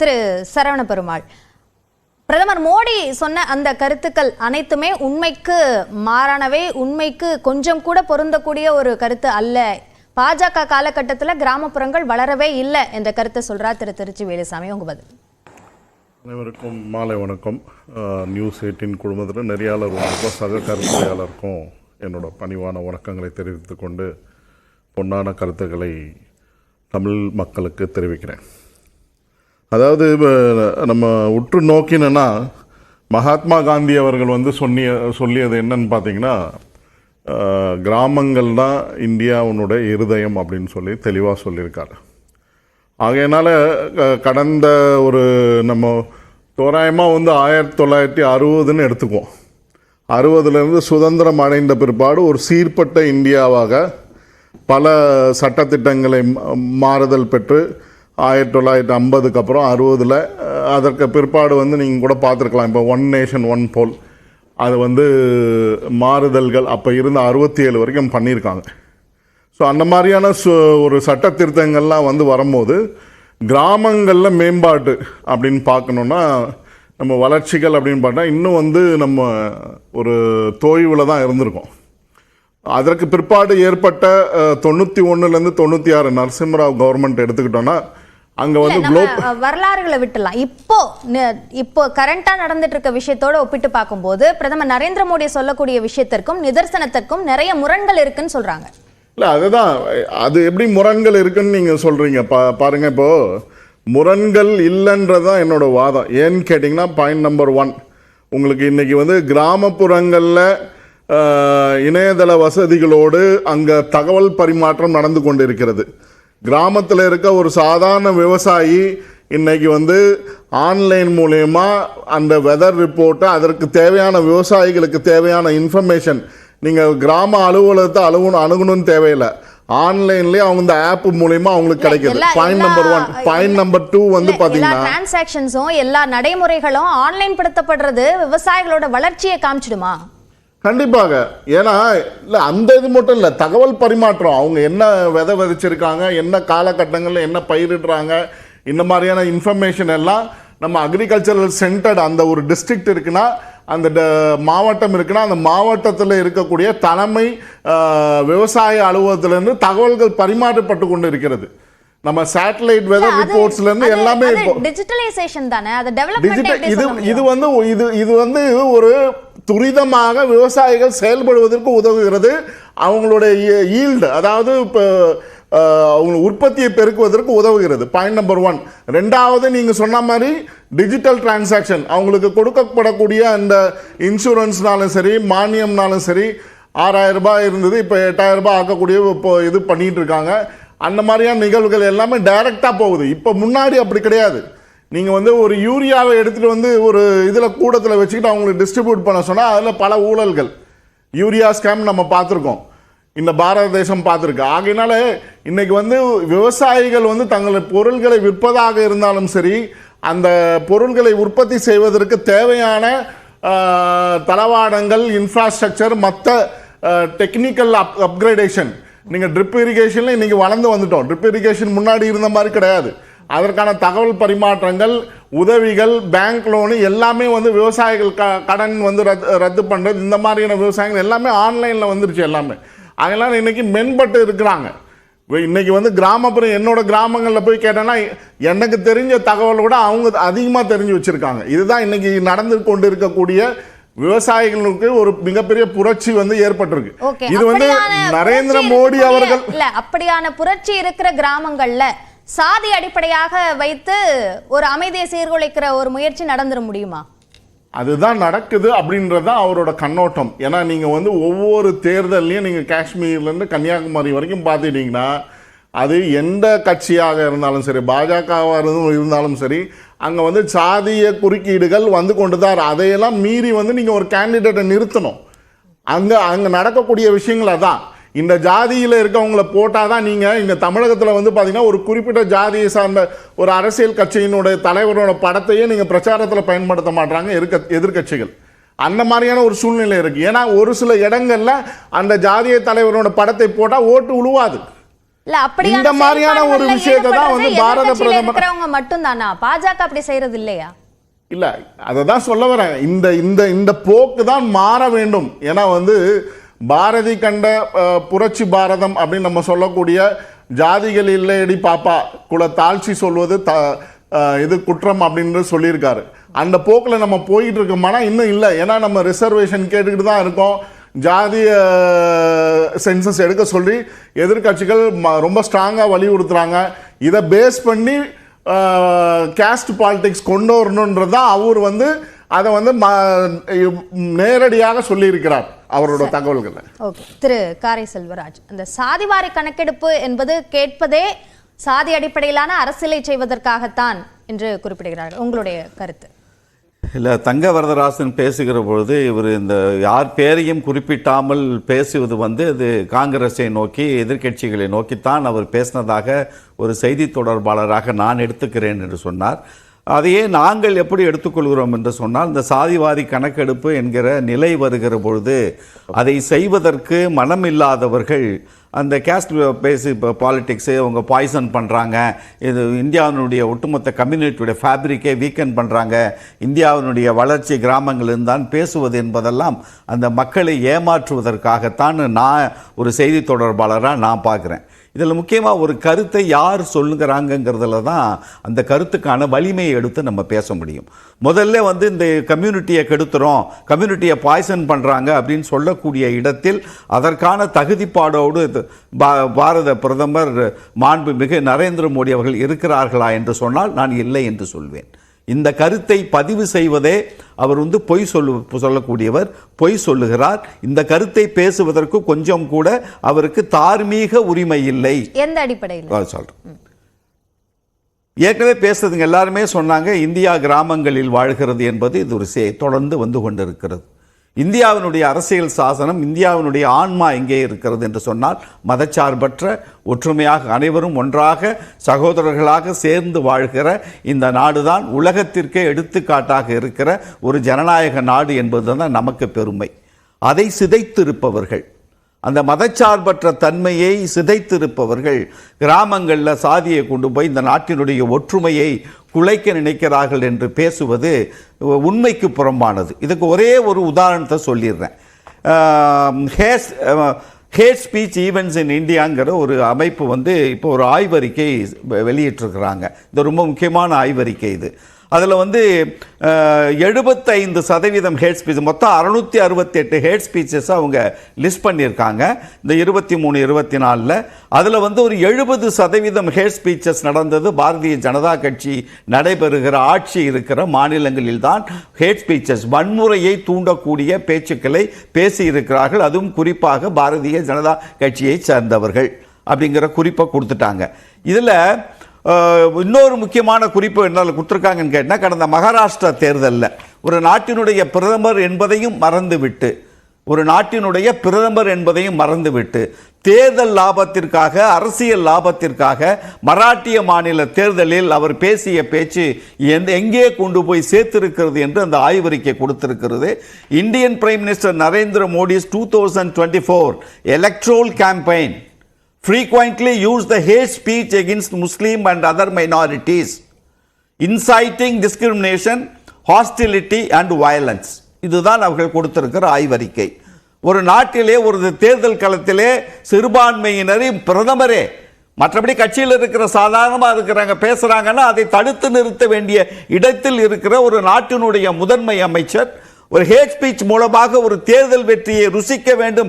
திரு சரவண பெருமாள், பிரதமர் மோடி சொன்ன அந்த கருத்துக்கள் அனைத்துமே உண்மைக்கு மாறானவை, உண்மைக்கு கொஞ்சம் கூட பொருந்தக்கூடிய ஒரு கருத்து அல்ல. பாஜக காலகட்டத்தில் கிராமப்புறங்கள் வளரவே இல்லை என்ற கருத்தை சொல்றார் திரு திருச்சி வேலுசாமி. உங்க பதில்? அனைவருக்கும் மாலை வணக்கம். நியூஸ் 18 குழுமத்தில் நெறியாளர்களுக்கும் சக கருத்துரையாளருக்கும் என்னோட பணிவான வணக்கங்களை தெரிவித்துக் கொண்டு பொன்னான கருத்துக்களை தமிழ் மக்களுக்கு தெரிவிக்கிறேன். அதாவது நம்ம உற்று நோக்கினா மகாத்மா காந்தி அவர்கள் சொல்லியது என்னன்னு பார்த்தீங்கன்னா, கிராமங்கள் தான் இந்தியாவுடைய இருதயம் அப்படின்னு சொல்லி தெளிவாக சொல்லியிருக்காரு. ஆகையினால கடந்த ஒரு நம்ம தோராயமாக 1960ன்னு எடுத்துக்குவோம். 60லேருந்து சுதந்திரம் அடைந்த பிற்பாடு ஒரு சீர்பட்ட இந்தியாவாக பல சட்டத்திட்டங்களை மாறுதல் பெற்று 1950க்கு அப்புறம் 60ல் அதற்கு பிற்பாடு நீங்கள் கூட பார்த்துருக்கலாம். இப்போ ஒன் நேஷன் ஒன் போல் அது மாறுதல்கள் அப்போ இருந்து 67 வரைக்கும் பண்ணியிருக்காங்க. ஸோ அந்த மாதிரியான ஒரு சட்ட திருத்தங்கள்லாம் வரும்போது கிராமங்களில் மேம்பாட்டு அப்படின்னு பார்க்கணுன்னா நம்ம வளர்ச்சிகள் அப்படின்னு பார்த்தா இன்னும் நம்ம ஒரு தொய்வில் தான் இருந்திருக்கோம். அதற்கு பிற்பாடு ஏற்பட்ட 91லேருந்து 96 நரசிம்மராவ் கவர்மெண்ட் எடுத்துக்கிட்டோன்னா அங்கே வரலாறுகளை விட்டுலாம். இப்போ கரண்டா நடந்துட்டு இருக்க விஷயத்தோட ஒப்பிட்டு பார்க்கும்போது பிரதமர் நரேந்திர மோடி சொல்லக்கூடிய விஷயத்திற்கும் நிதர்சனத்திற்கும் நிறைய முரண்கள் இருக்குன்னு சொல்றாங்க. இல்லை, அதுதான் அது எப்படி முரண்கள் இருக்குன்னு நீங்கள் சொல்கிறீங்க. பாருங்கள், இப்போது முரண்கள் இல்லைன்றதான் என்னோட வாதம். ஏன்னு கேட்டிங்கன்னா, பாயிண்ட் நம்பர் 1, உங்களுக்கு இன்றைக்கி கிராமப்புறங்களில் இணையதள வசதிகளோடு அங்கே தகவல் பரிமாற்றம் நடந்து கொண்டு இருக்கிறது. கிராமத்தில் இருக்க ஒரு சாதாரண விவசாயி இன்னைக்கு ஆன்லைன் மூலயமா அந்த வெதர் ரிப்போர்ட்டை அதற்கு தேவையான விவசாயிகளுக்கு தேவையான இன்ஃபர்மேஷன் நீங்கள் கிராம அலுவலகத்தை அணுகணும்னு தேவையில்லை, ஆன்லைன்லேயே அவங்க இந்த ஆப் மூலயமா அவங்களுக்கு கிடைக்குது. Point number 1. பாயிண்ட் நம்பர் 2 பார்த்தீங்கன்னா டிரான்சாக்ஷன்ஸும் எல்லா நடைமுறைகளும் ஆன்லைன் படுத்தப்படுறது விவசாயிகளோட வளர்ச்சியை காமிச்சிடுமா? கண்டிப்பாக. ஏன்னா இல்லை, அந்த இது மட்டும் இல்லை, தகவல் பரிமாற்றம், அவங்க என்ன விதை விதைச்சிருக்காங்க, என்ன காலகட்டங்களில் என்ன பயிரிடுறாங்க, இந்த மாதிரியான இன்ஃபர்மேஷன் எல்லாம் நம்ம அக்ரிகல்ச்சரல் சென்டர்ட் அந்த ஒரு டிஸ்ட்ரிக்ட் இருக்குன்னா, அந்த மாவட்டம் இருக்குன்னா, அந்த மாவட்டத்தில் இருக்கக்கூடிய தலைமை விவசாய அலுவலகத்திலிருந்து தகவல்கள் பரிமாற்றப்பட்டு கொண்டு இருக்கிறது. நம்ம சேட்டலைட் வெதர் ரிப்போர்ட்ஸ்ல இருந்து எல்லாமே டிஜிட்டலைசேஷன் தானே, அது டெவலப்மென்ட். இது ஒரு துரிதமாக விவசாயிகள் செயல்படுவதற்கு உதவுகிறது. அவங்களுடைய ஈல்டு, அதாவது இப்போ அவங்க உற்பத்தியை பெருக்குவதற்கு உதவுகிறது. Point number 1. ரெண்டாவது, நீங்கள் சொன்ன மாதிரி டிஜிட்டல் டிரான்சாக்ஷன், அவங்களுக்கு கொடுக்கப்படக்கூடிய அந்த இன்சூரன்ஸ்னாலும் சரி மானியம்னாலும் சரி 6000 ரூபாய் இருந்தது, இப்போ 8000 ரூபாய் ஆக்கக்கூடிய இப்போ இது பண்ணிட்டு இருக்காங்க. அந்த மாதிரியான நிகழ்வுகள் எல்லாமே டைரக்டாக போகுது. இப்போ முன்னாடி அப்படி கிடையாது. நீங்கள் ஒரு யூரியாவை எடுத்துகிட்டு ஒரு இதில் கூடத்தில் வச்சுக்கிட்டு அவங்களுக்கு டிஸ்ட்ரிபியூட் பண்ண சொன்னால் அதில் பல ஊழல்கள், யூரியா ஸ்கேம் நம்ம பார்த்துருக்கோம், இந்த பாரத தேசம் பார்த்துருக்கு. ஆகையினால இன்னைக்கு விவசாயிகள் தங்கள் பொருள்களை விற்பதாக இருந்தாலும் சரி, அந்த பொருள்களை உற்பத்தி செய்வதற்கு தேவையான தளவாடங்கள், இன்ஃப்ராஸ்ட்ரக்சர், மற்ற டெக்னிக்கல் அப்கிரேடேஷன், நீங்கள் ட்ரிப் இரிகேஷனில் இன்றைக்கி வளர்ந்து வந்துட்டோம். ட்ரிப் இரிகேஷன் முன்னாடி இருந்த மாதிரி கிடையாது. அதற்கான தகவல் பரிமாற்றங்கள், உதவிகள், பேங்க் லோனு எல்லாமே விவசாயிகள் கடன் ரத்து பண்ணுறது, இந்த மாதிரியான விவசாயிகள் எல்லாமே ஆன்லைனில் வந்துருச்சு எல்லாமே. அதனால இன்னைக்கு மென்பட்டு இருக்கிறாங்க. இன்னைக்கு கிராமப்புறம், என்னோட கிராமங்களில் போய் கேட்டேன்னா எனக்கு தெரிஞ்ச தகவல் கூட அவங்க அதிகமாக தெரிஞ்சு வச்சுருக்காங்க. இதுதான் இன்னைக்கு நடந்து கொண்டு இருக்கக்கூடிய விவசாயிகளுக்கு ஒரு மிகப்பெரிய புரட்சி ஏற்பட்டிருக்கு. இது நரேந்திர மோடி அவர்கள் இல்ல, அப்படியான புரட்சி இருக்கிற கிராமங்கள்ல சாதி அடிப்படையாக வைத்து ஒரு அமைதியை சீர்குலைக்கிற ஒரு முயற்சி நடந்துட முடியுமா? அதுதான் நடக்குது அப்படின்றதான் அவரோட கண்ணோட்டம். ஏன்னா நீங்கள் ஒவ்வொரு தேர்தலையும் நீங்கள் காஷ்மீர்லேருந்து கன்னியாகுமரி வரைக்கும் பார்த்துட்டீங்கன்னா, அது எந்த கட்சியாக இருந்தாலும் சரி, பாஜகவாக இருந்தாலும் சரி, அங்கே சாதிய குறுக்கீடுகள் கொண்டு தான். அதையெல்லாம் மீறி நீங்கள் ஒரு கேண்டிடேட்டை நிறுத்தணும். அங்கே நடக்கக்கூடிய விஷயங்கள் அதான். இந்த ஜாதியில் இருக்கவங்களை போட்டால் தான் நீங்கள் இங்கே தமிழகத்தில் பார்த்தீங்கன்னா ஒரு குறிப்பிட்ட ஜாதியை சார்ந்த ஒரு அரசியல் கட்சியினுடைய தலைவரோட படத்தையே நீங்கள் பிரச்சாரத்தில் பயன்படுத்த மாட்டாங்க எதிர்கட்சிகள். அந்த மாதிரியான ஒரு சூழ்நிலை இருக்குது. ஏன்னா ஒரு சில இடங்களில் அந்த ஜாதிய தலைவரோட படத்தை போட்டால் ஓட்டு உழுவாது. இல்ல அப்படியான இந்த மாதிரியான ஒரு விஷயத்தை தான் வந்து பாரத பிரதமர் இருக்கிறவங்க மட்டும் தானா? பாஜக அப்படி செய்யறது இல்லையா? இல்ல, அதை தான் சொல்ல வரேன். இந்த இந்த இந்த போக்கு தான் மாற வேண்டும். ஏன்னா வந்து பாரதி கண்ட புரட்சி பாரதம் அப்படின்னு நம்ம சொல்லக்கூடிய ஜாதிகள் இல்லையடி பாப்பா குல தாழ்ச்சி சொல்வது இது குற்றம் அப்படின்னு சொல்லியிருக்காரு. அந்த போக்கில் நம்ம போயிட்டு இருக்கோம்னா இன்னும் இல்லை. ஏன்னா நம்ம ரிசர்வேஷன் கேட்டுக்கிட்டு தான் இருக்கோம். ஜாதிய சென்சஸ் எடுக்க சொல்லி எதிர்கட்சிகள் ரொம்ப ஸ்ட்ராங்காக வலியுறுத்துறாங்க. இதை பேஸ் பண்ணி கேஸ்ட் பாலிடிக்ஸ் கொண்டு வரணுன்றது தான் அவர் வந்து அதை வந்து நேரடியாக சொல்லியிருக்கிறார் அவரோட தகவல்களை. ஓகே, திரு காரை செல்வராஜ், அந்த சாதிவாரி கணக்கெடுப்பு என்பது கேட்பதே சாதி அடிப்படையிலான அரசியலை செய்வதற்காகத்தான் என்று குறிப்பிடுகிறார்கள். உங்களுடைய கருத்து? இல்லை, தங்க வரதராசன் பேசுகிற பொழுது இவர் இந்த யார் பேரையும் குறிப்பிட்டாமல் பேசுவது வந்து அது காங்கிரஸை நோக்கி, எதிர்க்கட்சிகளை நோக்கித்தான் அவர் பேசினதாக ஒரு செய்தி தொடர்பாளராக நான் எடுத்துக்கிறேன் என்று சொன்னார். அதையே நாங்கள் எப்படி எடுத்துக்கொள்கிறோம் என்று சொன்னால், இந்த சாதிவாரி கணக்கெடுப்பு என்கிற நிலை வருகிற பொழுது அதை செய்வதற்கு மனமில்லாதவர்கள் அந்த கேஸ்ட் பேசி பாலிடிக்ஸு அவங்க பாய்சன் பண்ணுறாங்க, இது இந்தியாவினுடைய ஒட்டுமொத்த கம்யூனிட்டியுடைய ஃபேப்ரிக்கை வீக்கன் பண்ணுறாங்க, இந்தியாவினுடைய வளர்ச்சி கிராமங்களில் தான் பேசுவது என்பதெல்லாம் அந்த மக்களை ஏமாற்றுவதற்காகத்தான் நான் ஒரு செய்தி தொடர்பாளராக நான் பார்க்குறேன். இதில் முக்கியமாக ஒரு கருத்தை யார் சொல்லுங்கிறாங்கங்கிறதுல தான் அந்த கருத்துக்கான வலிமையை எடுத்து நம்ம பேச முடியும். முதல்ல வந்து இந்த கம்யூனிட்டியை கெடுத்துறோம், கம்யூனிட்டியை பாய்சன் பண்ணுறாங்க அப்படின்னு சொல்லக்கூடிய இடத்தில் அதற்கான தகுதிப்பாடோடு பாரத பிரதமர் மாண்புமிகு நரேந்திர மோடி அவர்கள் இருக்கிறார்களா என்று சொன்னால் நான் இல்லை என்று சொல்வேன். இந்த கருத்தை பதிவு செய்வதே அவர் வந்து பொய் சொல்லக்கூடியவர், பொய் சொல்லுகிறார். இந்த கருத்தை பேசுவதற்கு கொஞ்சம் கூட அவருக்கு தார்மீக உரிமை இல்லை. எந்த அடிப்படையில் சொல்றேன்? ஏற்கனவே பேசுறதுங்க எல்லாருமே சொன்னாங்க, இந்தியா கிராமங்களில் வாழ்கிறது என்பது இது ஒரு தொடர்ந்து வந்து கொண்டிருக்கிறது. இந்தியாவினுடைய அரசியல் சாசனம், இந்தியாவினுடைய ஆன்மா எங்கே இருக்கிறது என்று சொன்னால் மதச்சார்பற்ற, ஒற்றுமையாக அனைவரும் ஒன்றாக சகோதரர்களாக சேர்ந்து வாழ்கிற இந்த நாடுதான் உலகத்திற்கே எடுத்துக்காட்டாக இருக்கிற ஒரு ஜனநாயக நாடு என்பதுதான் நமக்கு பெருமை. அதை சிதைத்திருப்பவர்கள், அந்த மதச்சார்பற்ற தன்மையை சிதைத்திருப்பவர்கள் கிராமங்களில் சாதியை கொண்டு போய் இந்த நாட்டினுடைய ஒற்றுமையை குலைக்க நினைக்கிறார்கள் என்று பேசுவது உண்மைக்கு புறம்பானது. இதுக்கு ஒரே ஒரு உதாரணத்தை சொல்லிடுறேன். ஹேட் ஸ்பீச் ஈவெண்ட்ஸ் இன் இந்தியாங்கிற ஒரு அமைப்பு வந்து இப்போ ஒரு ஆய்வறிக்கை வெளியிட்டிருக்கிறாங்க. இது ரொம்ப முக்கியமான ஆய்வறிக்கை. இது அதில் வந்து 75% ஹேட் ஸ்பீச், மொத்தம் 668 ஹேட் ஸ்பீச்சஸ் அவங்க லிஸ்ட் பண்ணியிருக்காங்க இந்த 23-24. அதில் வந்து ஒரு 70% ஹேட் ஸ்பீச்சஸ் நடந்தது பாரதிய ஜனதா கட்சி நடைபெறுகிற ஆட்சி இருக்கிற மாநிலங்களில் தான் ஹேட் ஸ்பீச்சஸ், வன்முறையை தூண்டக்கூடிய பேச்சுக்களை பேசியிருக்கிறார்கள். அதுவும் குறிப்பாக பாரதிய ஜனதா கட்சியை சேர்ந்தவர்கள் அப்படிங்கிற குறிப்பை கொடுத்துட்டாங்க. இதில் இன்னொரு முக்கியமான குறிப்பு என்ன கொடுத்துருக்காங்கன்னு கேட்டால், கடந்த மகாராஷ்டிரா தேர்தலில் ஒரு நாட்டினுடைய பிரதமர் என்பதையும் மறந்துவிட்டு தேர்தல் லாபத்திற்காக, அரசியல் லாபத்திற்காக மராட்டிய மாநில தேர்தலில் அவர் பேசிய பேச்சு எங்கே கொண்டு போய் சேர்த்திருக்கிறது என்று அந்த ஆய்வறிக்கை கொடுத்திருக்கிறது. Indian prime minister Narendra Modi's 2024 electoral campaign frequently used the hate speech against Muslim and other minorities, inciting discrimination, hostility and violence. இதுதான் அவர்கள் கொடுத்திருக்கிற ஆய்வறிக்கை. ஒரு நாட்டிலே ஒரு தேர்தல் களத்திலே சிறுபான்மையினரை பிரதமரே, மற்றபடி கட்சியில் இருக்கிற சாதாரணமாக இருக்கிறாங்க பேசுறாங்கன்னா அதை தடுத்து நிறுத்த வேண்டிய இடத்தில் இருக்கிற ஒரு நாட்டினுடைய முதன்மை அமைச்சர் ஒரு ஹேட் ஸ்பீச் மூலமாக ஒரு தேர்தல் வெற்றியை ருசிக்க வேண்டும்